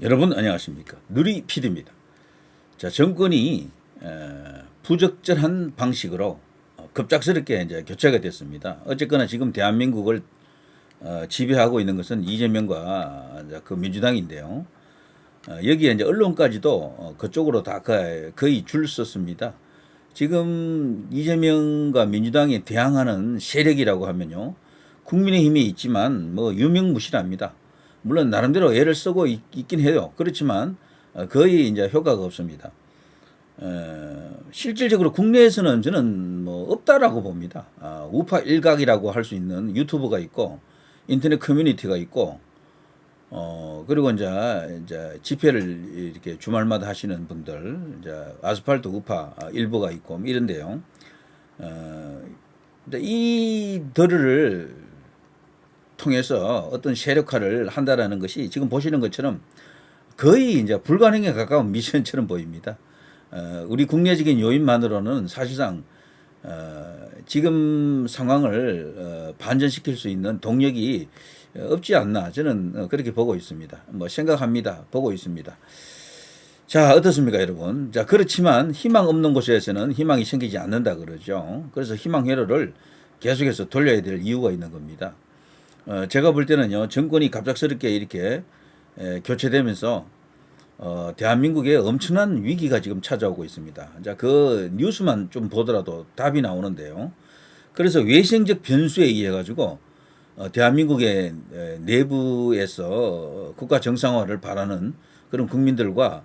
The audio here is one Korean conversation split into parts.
여러분 안녕하십니까. 누리 PD입니다. 자, 정권이 부적절한 방식으로 급작스럽게 이제 교체가 됐습니다. 어쨌거나 지금 대한민국을 지배하고 있는 것은 이재명과 이제 그 민주당인데요. 여기에 이제 언론까지도 그쪽으로 다 거의 줄 섰습니다. 지금 이재명과 민주당에 대항하는 세력이라고 하면요, 국민의힘이 있지만 뭐 유명무실합니다. 물론 나름대로 애를 쓰고 있긴 해요. 그렇지만 거의 이제 효과가 없습니다. 실질적으로 국내에서는 저는 뭐 없다라고 봅니다. 우파 일각이라고 할 수 있는 유튜브가 있고 인터넷 커뮤니티가 있고 그리고 이제 집회를 이렇게 주말마다 하시는 분들, 이제 아스팔트 우파 일부가 있고 뭐 이런데요. 이들을 통해서 어떤 세력화를 한다라는 것이 지금 보시는 것처럼 거의 이제 불가능에 가까운 미션처럼 보입니다. 우리 국내적인 요인만으로는 사실상 지금 상황을 반전시킬 수 있는 동력이 없지 않나, 저는 그렇게 보고 있습니다. 뭐 생각합니다. 보고 있습니다. 자, 어떻습니까, 여러분? 자, 그렇지만 희망 없는 곳에서는 희망이 생기지 않는다 그러죠. 그래서 희망 회로를 계속해서 돌려야 될 이유가 있는 겁니다. 제가 볼 때는요, 정권이 갑작스럽게 이렇게 교체되면서 대한민국에 엄청난 위기가 지금 찾아오고 있습니다. 자, 그 뉴스만 좀 보더라도 답이 나오는데요. 그래서 외생적 변수에 의해 가지고 대한민국의 내부에서 국가 정상화를 바라는 그런 국민들과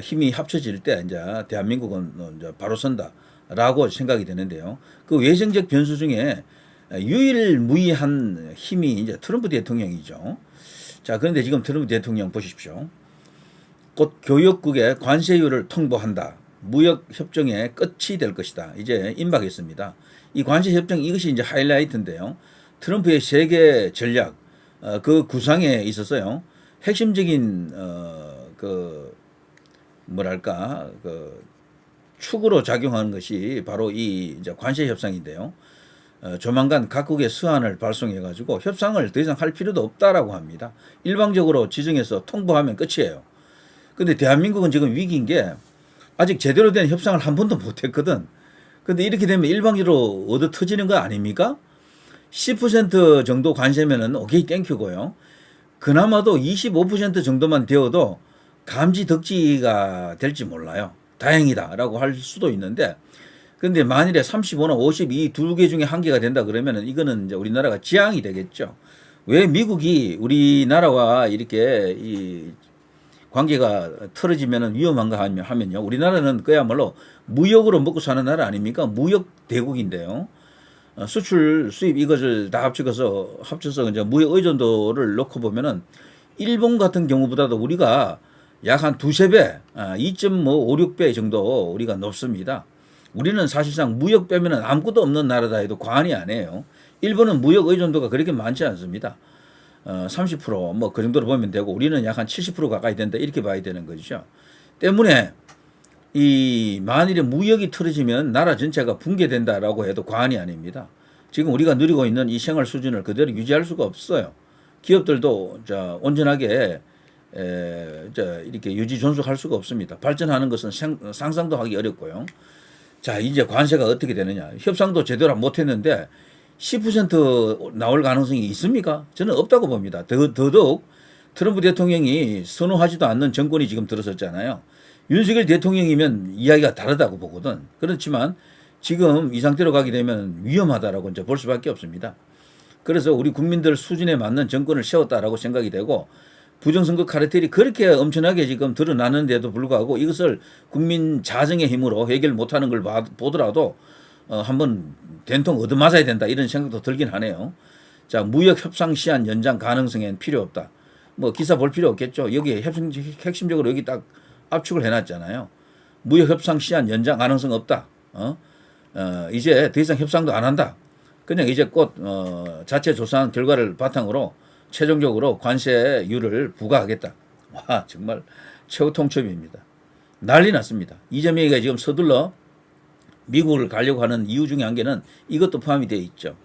힘이 합쳐질 때 이제 대한민국은 이제 바로 선다라고 생각이 되는데요. 그 외생적 변수 중에 유일무이한 힘이 이제 트럼프 대통령이죠. 자, 그런데 지금 트럼프 대통령 보십시오. 곧 교역국의 관세율을 통보한다. 무역 협정의 끝이 될 것이다. 이제 임박했습니다. 이 관세 협정, 이것이 이제 하이라이트인데요. 트럼프의 세계 전략 그 구상에 있어서요, 핵심적인 그 뭐랄까 그 축으로 작용하는 것이 바로 이 이제 관세 협상인데요. 조만간 각국의 서한을 발송해 가지고 협상을 더 이상 할 필요도 없다라고 합니다. 일방적으로 지정해서 통보하면 끝이에요. 근데 대한민국은 지금 위기인 게 아직 제대로 된 협상을 한 번도 못 했거든. 근데 이렇게 되면 일방적으로 얻어 터지는 거 아닙니까? 10% 정도 관세면은 오케이 땡큐고요. 그나마도 25% 정도만 되어도 감지 덕지가 될지 몰라요. 다행이다라고 할 수도 있는데, 근데 만일에 35나 50 이 두 개 중에 한 개가 된다 그러면은 이거는 이제 우리나라가 지향이 되겠죠. 왜 미국이 우리나라와 이렇게 이 관계가 틀어지면은 위험한가 하면요, 우리나라는 그야말로 무역으로 먹고 사는 나라 아닙니까? 무역 대국인데요. 수출, 수입 이것을 다 합쳐서 이제 무역 의존도를 놓고 보면은 일본 같은 경우보다도 우리가 약 한 두세 배, 2.56배 정도 우리가 높습니다. 우리는 사실상 무역 빼면은 아무것도 없는 나라다 해도 과언이 아니에요. 일본은 무역 의존도가 그렇게 많지 않습니다. 30%뭐 그 정도로 보면 되고 우리는 약 한 70% 가까이 된다, 이렇게 봐야 되는 거죠. 때문에 이 만일에 무역이 틀어지면 나라 전체가 붕괴된다라고 해도 과언이 아닙니다. 지금 우리가 누리고 있는 이 생활 수준을 그대로 유지할 수가 없어요. 기업들도 온전하게 이렇게 유지 존속할 수가 없습니다. 발전하는 것은 상상도 하기 어렵고요. 자, 이제 관세가 어떻게 되느냐. 협상도 제대로 못했는데 10% 나올 가능성이 있습니까? 저는 없다고 봅니다. 더더욱 트럼프 대통령이 선호하지도 않는 정권이 지금 들어섰잖아요. 윤석열 대통령이면 이야기가 다르다고 보거든. 그렇지만 지금 이 상태로 가게 되면 위험하다라고 이제 볼 수밖에 없습니다. 그래서 우리 국민들 수준에 맞는 정권을 세웠다라고 생각이 되고, 부정선거 카르텔이 그렇게 엄청나게 지금 드러나는데도 불구하고 이것을 국민 자정의 힘으로 해결 못하는 걸 보더라도 한번 된통 얻어맞아야 된다, 이런 생각도 들긴 하네요. 자, 무역 협상 시한 연장 가능성엔 필요 없다. 뭐 기사 볼 필요 없겠죠. 여기에 핵심적으로 여기 딱 압축을 해놨잖아요. 무역 협상 시한 연장 가능성 없다. 이제 더 이상 협상도 안 한다. 그냥 이제 곧 자체 조사한 결과를 바탕으로 최종적으로 관세율을 부과하겠다. 와, 정말 최고 통첩입니다. 난리 났습니다. 이재명이가 지금 서둘러 미국을 가려고 하는 이유 중에 한 개는 이것도 포함이 되어 있죠.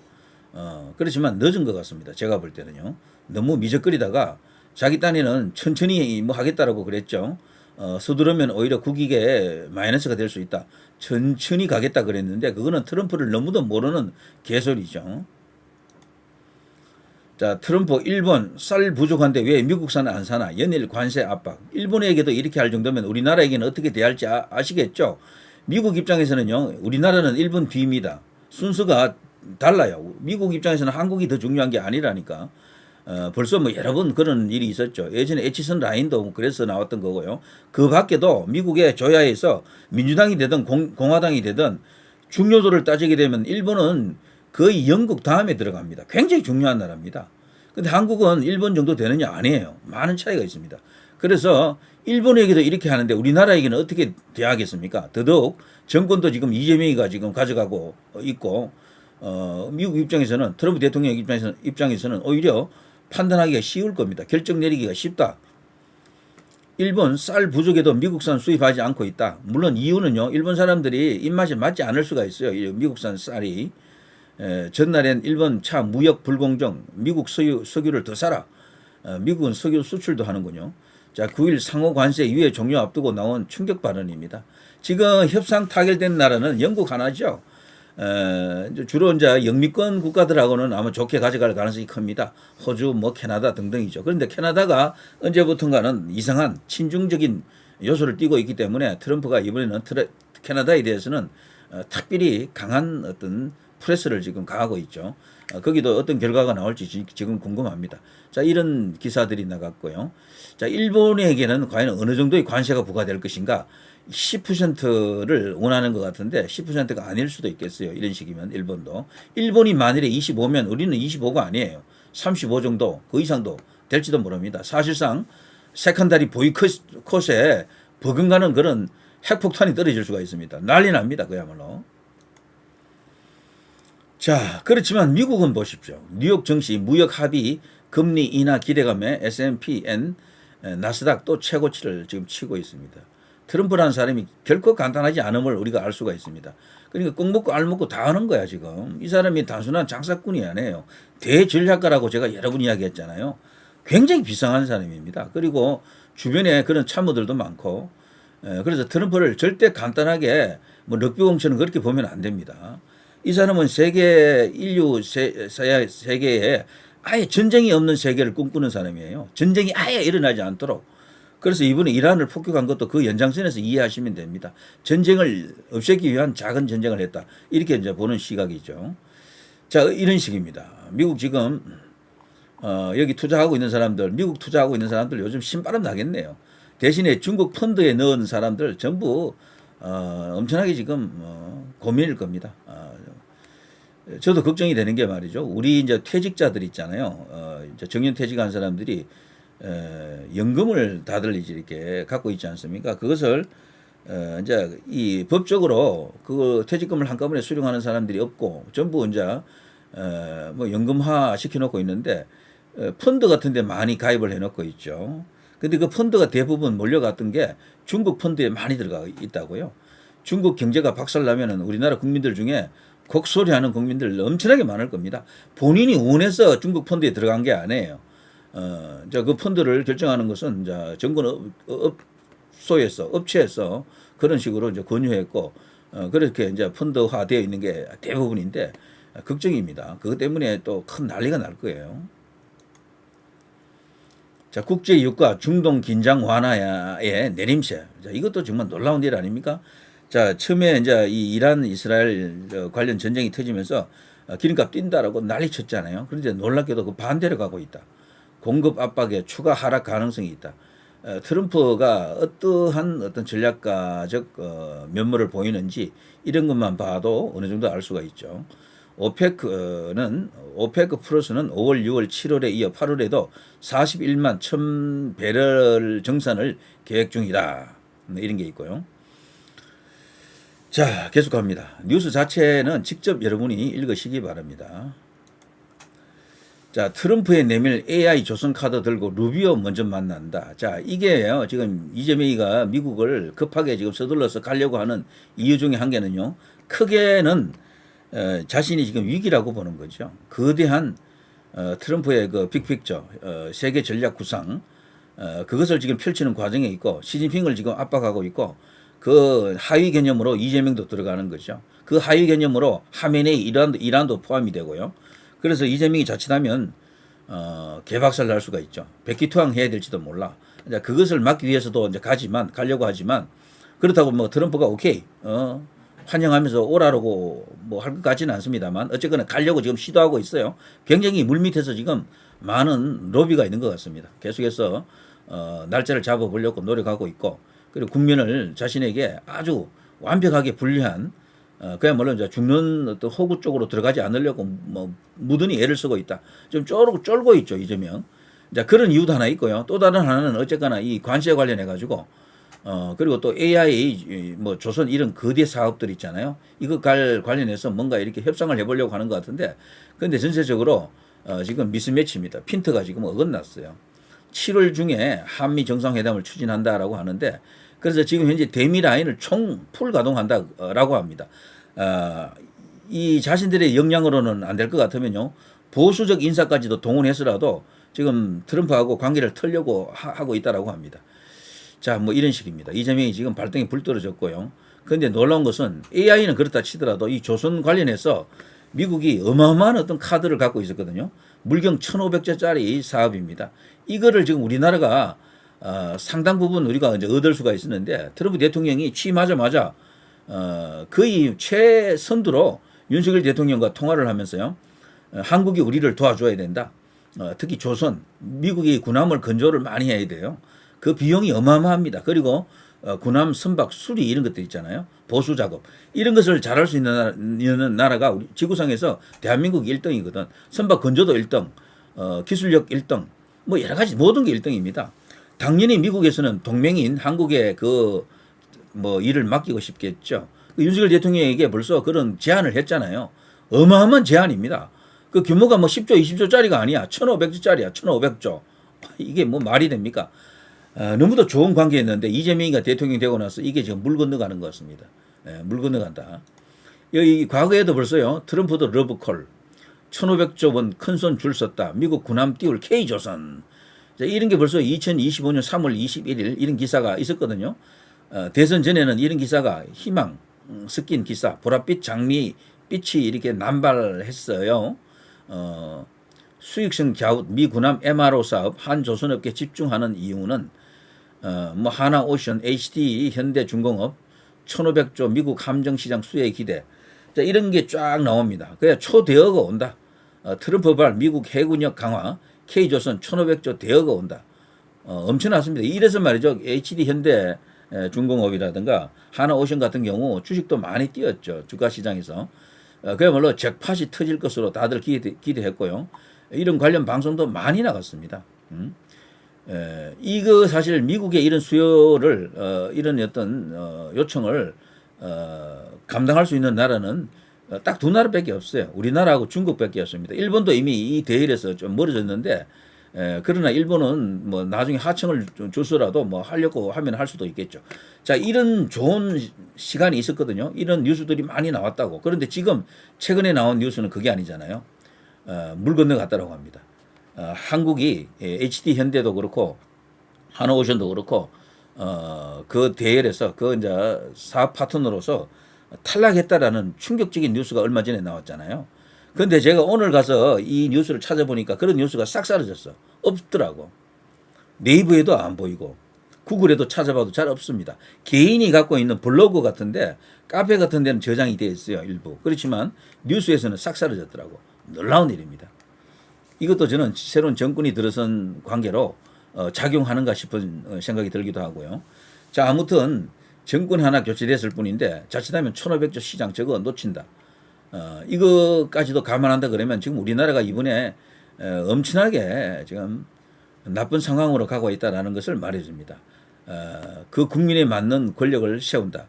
그렇지만 늦은 것 같습니다. 제가 볼 때는요. 너무 미적거리다가 자기 딴에는 천천히 뭐 하겠다라고 그랬죠. 서두르면 오히려 국익에 마이너스가 될 수 있다. 천천히 가겠다 그랬는데 그거는 트럼프를 너무도 모르는 개소리죠. 자, 트럼프 일본 쌀 부족한데 왜 미국산 안 사나? 연일 관세 압박. 일본에게도 이렇게 할 정도면 우리나라에게는 어떻게 대할지 아시겠죠? 미국 입장에서는요. 우리나라는 일본 뒤입니다. 순서가 달라요. 미국 입장에서는 한국이 더 중요한 게 아니라니까. 벌써 뭐 여러 번 그런 일이 있었죠. 예전에 에치선 라인도 뭐 그래서 나왔던 거고요. 그 밖에도 미국의 조야에서 민주당이 되든 공화당이 되든 중요도를 따지게 되면 일본은 거의 영국 다음에 들어갑니다. 굉장히 중요한 나라입니다. 근데 한국은 일본 정도 되느냐? 아니에요. 많은 차이가 있습니다. 그래서 일본에게도 이렇게 하는데 우리나라에게는 어떻게 대하겠습니까? 더더욱 정권도 지금 이재명이가 지금 가져가고 있고 미국 입장에서는 트럼프 대통령 입장에서는 오히려 판단하기가 쉬울 겁니다. 결정 내리기가 쉽다. 일본 쌀 부족에도 미국산 수입하지 않고 있다. 물론 이유는요. 일본 사람들이 입맛에 맞지 않을 수가 있어요. 미국산 쌀이. 전날엔 일본 차 무역 불공정, 미국 석유를 더 사라. 미국은 석유 수출도 하는군요. 자, 9일 상호 관세 유예 종료 앞두고 나온 충격 발언입니다. 지금 협상 타결된 나라는 영국 하나죠. 주로 이제 영미권 국가들하고는 아마 좋게 가져갈 가능성이 큽니다. 호주, 뭐 캐나다 등등이죠. 그런데 캐나다가 언제부턴가는 이상한 친중적인 요소를 띠고 있기 때문에 트럼프가 이번에는 캐나다에 대해서는 특별히 강한 어떤 프레스를 지금 가하고 있죠. 거기도 어떤 결과가 나올지 지금 궁금합니다. 자, 이런 기사들이 나갔고요. 자, 일본에게는 과연 어느 정도의 관세가 부과될 것인가? 10%를 원하는 것 같은데 10%가 아닐 수도 있겠어요. 이런 식이면 일본도. 일본이 만일에 25면 우리는 25가 아니에요. 35 정도, 그 이상도 될지도 모릅니다. 사실상 세컨다리 보이콧에 버금가는 그런 핵폭탄이 떨어질 수가 있습니다. 난리 납니다. 그야말로. 자, 그렇지만 미국은 보십시오. 뉴욕 증시 무역 합의 금리 인하 기대감에 S&P/N 나스닥 또 최고치를 지금 치고 있습니다. 트럼프라는 사람이 결코 간단하지 않음을 우리가 알 수가 있습니다. 그러니까 꼭 먹고 알 먹고 다 하는 거야 지금. 이 사람이 단순한 장사꾼이 아니에요. 대전략가라고 제가 여러 번 이야기했잖아요. 굉장히 비상한 사람입니다. 그리고 주변에 그런 참모들도 많고 그래서 트럼프를 절대 간단하게 뭐 럭비공처럼 그렇게 보면 안 됩니다. 이 사람은 세계에 아예 전쟁이 없는 세계를 꿈꾸는 사람이에요. 전쟁이 아예 일어나지 않도록. 그래서 이번에 이란을 폭격한 것도 그 연장선에서 이해하시면 됩니다. 전쟁을 없애기 위한 작은 전쟁을 했다. 이렇게 이제 보는 시각이죠. 자, 이런 식입니다. 미국 지금 여기 투자하고 있는 사람들, 미국 투자하고 있는 사람들 요즘 신바람 나겠네요. 대신에 중국 펀드에 넣은 사람들 전부 엄청나게 지금 고민일 겁니다. 저도 걱정이 되는 게 말이죠. 우리 이제 퇴직자들 있잖아요. 이제 정년 퇴직한 사람들이 연금을 다들 이렇게 갖고 있지 않습니까? 그것을 이제 이 법적으로 그 퇴직금을 한꺼번에 수령하는 사람들이 없고 전부 이제 뭐 연금화 시켜놓고 있는데 펀드 같은데 많이 가입을 해놓고 있죠. 근데 그 펀드가 대부분 몰려갔던 게 중국 펀드에 많이 들어가 있다고요. 중국 경제가 박살나면은 우리나라 국민들 중에 곡소리하는 국민들 엄청나게 많을 겁니다. 본인이 원해서 중국 펀드에 들어간 게 아니에요. 이제 그 펀드를 결정하는 것은 이제 정권 업체에서 그런 식으로 이제 권유했고, 그렇게 이제 펀드화 되어 있는 게 대부분인데, 걱정입니다. 그것 때문에 또 큰 난리가 날 거예요. 자, 국제 유가 중동 긴장 완화의 내림세. 자, 이것도 정말 놀라운 일 아닙니까? 자, 처음에 이제 이 이란 이스라엘 관련 전쟁이 터지면서 기름값 뛴다라고 난리 쳤잖아요. 그런데 놀랍게도 그 반대로 가고 있다. 공급 압박에 추가 하락 가능성이 있다. 트럼프가 어떠한 어떤 전략가적 면모를 보이는지 이런 것만 봐도 어느 정도 알 수가 있죠. 오페크 플러스는 5월, 6월, 7월에 이어 8월에도 41만 1000배럴 정산을 계획 중이다. 이런 게 있고요. 자, 계속합니다. 뉴스 자체는 직접 여러분이 읽으시기 바랍니다. 자, 트럼프의 내밀 AI 조선카드 들고 루비오 먼저 만난다. 자, 이게요, 지금 이재명이가 미국을 급하게 지금 서둘러서 가려고 하는 이유 중에 한 개는요, 크게는 자신이 지금 위기라고 보는 거죠. 거대한 트럼프의 그 빅픽처, 세계 전략 구상, 그것을 지금 펼치는 과정에 있고 시진핑을 지금 압박하고 있고 그 하위 개념으로 이재명도 들어가는 거죠. 그 하위 개념으로 하메네이 이란도 포함이 되고요. 그래서 이재명이 자칫하면 개박살 날 수가 있죠. 백기투항 해야 될지도 몰라. 이제 그것을 막기 위해서도 이제 가려고 하지만 그렇다고 뭐 트럼프가 오케이 환영하면서 오라라고 뭐 할 것 같지는 않습니다만 어쨌거나 가려고 지금 시도하고 있어요. 굉장히 물밑에서 지금 많은 로비가 있는 것 같습니다. 계속해서 날짜를 잡아보려고 노력하고 있고 그리고 국민을 자신에게 아주 완벽하게 분리한 그야말로 이제 죽는 어떤 호구 쪽으로 들어가지 않으려고 뭐 무던히 애를 쓰고 있다. 좀 쫄고 있죠 이재명. 이제 그런 이유도 하나 있고요. 또 다른 하나는 어쨌거나 이 관세에 관련해 가지고 그리고 또 AI 뭐 조선 이런 거대 사업들 있잖아요. 이거 관련해서 뭔가 이렇게 협상을 해보려고 하는 것 같은데 그런데 전체적으로 지금 미스매치입니다. 핀트가 지금 어긋났어요. 7월 중에 한미 정상회담을 추진한다라고 하는데 그래서 지금 현재 대미 라인을 총 풀 가동한다라고 합니다. 이 자신들의 역량으로는 안 될 것 같으면요. 보수적 인사까지도 동원해서라도 지금 트럼프하고 관계를 털려고 하고 있다라고 합니다. 자, 뭐 이런 식입니다. 이재명이 지금 발등에 불 떨어졌고요. 그런데 놀라운 것은 AI는 그렇다 치더라도 이 조선 관련해서 미국이 어마어마한 어떤 카드를 갖고 있었거든요. 물경 1,500조짜리 사업입니다. 이거를 지금 우리나라가 상당 부분 우리가 이제 얻을 수가 있었는데 트럼프 대통령이 취임하자마자 거의 최선두로 윤석열 대통령과 통화를 하면서요. 한국이 우리를 도와줘야 된다. 특히 조선, 미국이 군함을 건조를 많이 해야 돼요. 그 비용이 어마어마합니다. 그리고 군함 선박 수리 이런 것들 있잖아요. 보수 작업 이런 것을 잘할 수 있는 나라가 우리 지구상에서 대한민국 1등이거든. 선박 건조도 1등, 기술력 1등, 뭐 여러 가지 모든 게 1등입니다. 당연히 미국에서는 동맹인 한국의 그 뭐 일을 맡기고 싶겠죠. 윤석열 대통령에게 벌써 그런 제안을 했잖아요. 어마어마한 제안입니다. 그 규모가 뭐 10조, 20조짜리가 아니야. 1,500조짜리야. 1,500조. 이게 뭐 말이 됩니까? 너무도 좋은 관계였는데 이재명이가 대통령이 되고 나서 이게 지금 물 건너가는 것 같습니다. 물 건너간다. 여기 과거에도 벌써요. 트럼프도 러브콜. 1,500조 원 큰손 줄 섰다. 미국 군함 띄울 K조선. 이런 게 벌써 2025년 3월 21일 이런 기사가 있었거든요. 대선 전에는 이런 기사가 희망 섞인 기사, 보랏빛 장미 빛이 이렇게 남발했어요. 수익성 갸웃 미 군함 MRO 사업 한 조선업계 집중하는 이유는 뭐 하나오션, HD, 현대중공업, 1,500조 미국 함정시장 수혜 기대. 자, 이런 게 쫙 나옵니다. 그래 초대여가 온다. 트럼프발 미국 해군력 강화, K조선 1,500조 대여가 온다. 엄청났습니다. 이래서 말이죠. HD 현대 중공업이라든가 하나오션 같은 경우 주식도 많이 뛰었죠. 주가시장에서. 그야말로 잭팟이 터질 것으로 다들 기대했고요. 이런 관련 방송도 많이 나갔습니다. 이거 사실 미국의 이런 수요를 이런 어떤 요청을 감당할 수 있는 나라는 딱 두 나라밖에 없어요. 우리나라하고 중국밖에 없습니다. 일본도 이미 이 대열에서 좀 멀어졌는데 그러나 일본은 뭐 나중에 하청을 줘서라도 뭐 하려고 하면 할 수도 있겠죠. 자, 이런 좋은 시간이 있었거든요. 이런 뉴스들이 많이 나왔다고. 그런데 지금 최근에 나온 뉴스는 그게 아니잖아요. 물 건너갔다라고 합니다. 한국이 HD 현대도 그렇고 하나오션도 그렇고 그 대열에서 그 이제 사업 파트너로서 탈락했다라는 충격적인 뉴스가 얼마 전에 나왔잖아요. 그런데 제가 오늘 가서 이 뉴스를 찾아보니까 그런 뉴스가 싹 사라졌어. 없더라고. 네이버에도 안 보이고 구글에도 찾아봐도 잘 없습니다. 개인이 갖고 있는 블로그 같은데 카페 같은 데는 저장이 되어 있어요. 일부. 그렇지만 뉴스에서는 싹 사라졌더라고. 놀라운 일입니다. 이것도 저는 새로운 정권이 들어선 관계로 작용하는가 싶은 생각이 들기도 하고요. 자, 아무튼 정권 하나 교체됐을 뿐인데 자칫하면 1,500조 시장 저거 놓친다. 이거까지도 감안한다 그러면 지금 우리나라가 이번에 엄청나게 지금 나쁜 상황으로 가고 있다는 것을 말해줍니다. 그 국민에 맞는 권력을 세운다.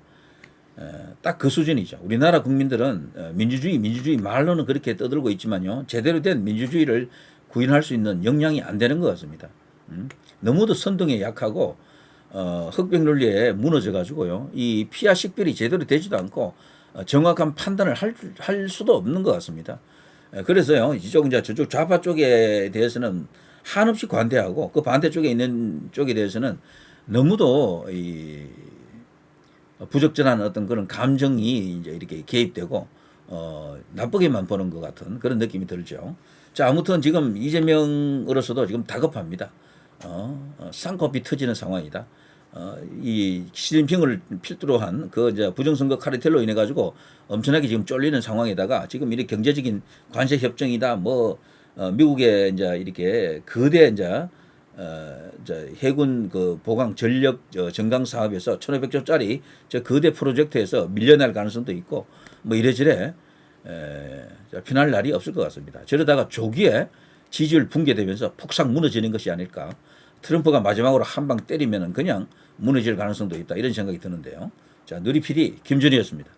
딱 그 수준이죠. 우리나라 국민들은 민주주의 말로는 그렇게 떠들고 있지만요. 제대로 된 민주주의를 구현할 수 있는 역량이 안 되는 것 같습니다. 너무도 선동에 약하고 흑백 논리에 무너져 가지고요. 이 피하 식별이 제대로 되지도 않고 정확한 판단을 할 수도 없는 것 같습니다. 그래서요, 이쪽 이제 저쪽 좌파 쪽에 대해서는 한없이 관대하고 그 반대쪽에 있는 쪽에 대해서는 너무도 이 부적절한 어떤 그런 감정이 이제 이렇게 개입되고 나쁘게만 보는 것 같은 그런 느낌이 들죠. 자, 아무튼 지금 이재명으로서도 지금 다급합니다. 쌍코피 터지는 상황이다. 이 시진핑을 필두로 한 그 이제 부정선거 카르텔로 인해 가지고 엄청나게 지금 쫄리는 상황에다가 지금 이렇게 경제적인 관세 협정이다 뭐 미국의 이제 이렇게 거대 이제 해군 그 보강 전력 정강 사업에서 1,500조짜리 저 거대 프로젝트에서 밀려날 가능성도 있고 뭐 이래저래 피날 날이 없을 것 같습니다. 저러다가 조기에 지지율 붕괴되면서 폭삭 무너지는 것이 아닐까. 트럼프가 마지막으로 한 방 때리면은 그냥 무너질 가능성도 있다. 이런 생각이 드는데요. 자, 누리PD 김준희였습니다.